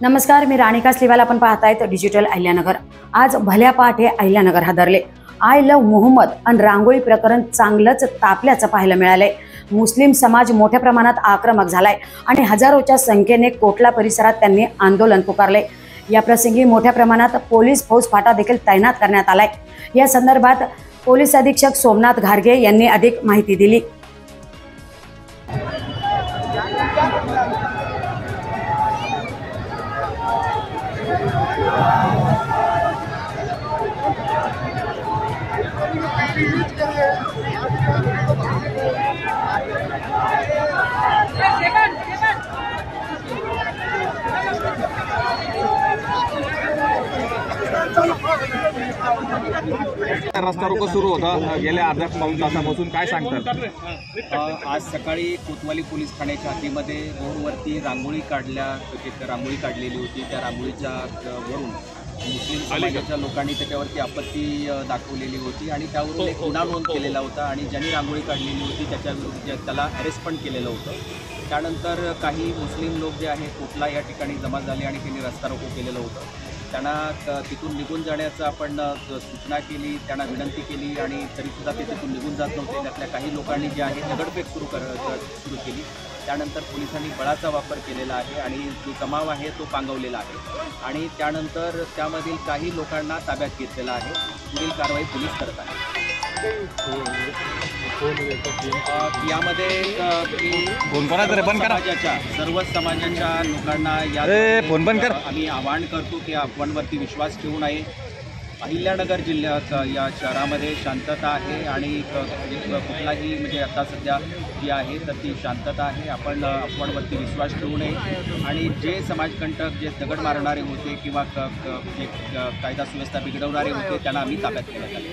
नमस्कार, मी राणी कासलीवाल. आपण पाहतायत डिजिटल अहिल्यानगर. आज भल्या पहाटे अहिल्यानगर हादरले. आय लव्ह मोहम्मद आणि रांगोळी प्रकरण चांगलंच तापल्याचं पाहायला मिळालंय. मुस्लिम समाज मोठ्या प्रमाणात आक्रमक झालाय आणि हजारोच्या संख्येने कोटला परिसरात त्यांनी आंदोलन पुकारले. या प्रसंगी मोठ्या प्रमाणात पोलीस फौज फाटा देखील तैनात करण्यात आलाय. या संदर्भात पोलीस अधीक्षक सोमनाथ घारगे यांनी अधिक माहिती दिली. रस्ता रोको सुरू होता गेल्या अर्ध्या पाऊण तासापासून. काय सांगतात? आज सकाळी कोतवाली पोलीस ठाण्याच्या हद्दीमध्ये रोडवरती रांगोळी रांगोळी काढलेली होती. त्या रांगोळीच्या वरून मुस्लिम समाजाच्या लोकांनी त्याच्यावरती आपत्ती दाखवलेली होती आणि त्यावरून एक गुन्हा नोंद केलेला होता आणि ज्यांनी रांगोळी काढलेली होती त्याला अरेस्ट पण केलेलं होतं. त्यानंतर काही मुस्लिम लोक जे आहे कोटला या ठिकाणी जमा झाले आणि त्यांनी रस्ता रोको केलेलं होतं. त्यांना तिथून निघून जाण्याचं आपण सूचना केली, त्यांना विनंती केली आणि तरीसुद्धा ते तिथून निघून जात नव्हते. त्यातल्या काही लोकांनी जे आहे दगडफेक सुरू केली. त्यानंतर पोलिसांनी बळाचा वापर केलेला आहे आणि जो जमाव आहे तो पांगवलेला आहे आणि त्यानंतर त्यामधील काही लोकांना ताब्यात घेतलेला आहे. पुढील कारवाई पोलीस करत आहेत. यामध्ये सर्व समाजाच्या लोकांना आम्ही आवाहन करतो की आपणवरती विश्वास ठेवू नये. अहिल्यानगर जिल्ह्यात या शहरामध्ये शांतता आहे आणि कुठलाही म्हणजे आता सध्या जी आहे तर ती शांतता आहे. आपणवरती विश्वास ठेवू नये आणि जे समाजकंटक जे दगड मारणारे होते किंवा जे कायदा सुव्यवस्था बिघडवणारे होते त्यांना आम्ही ताब्यात घेण्यात आले.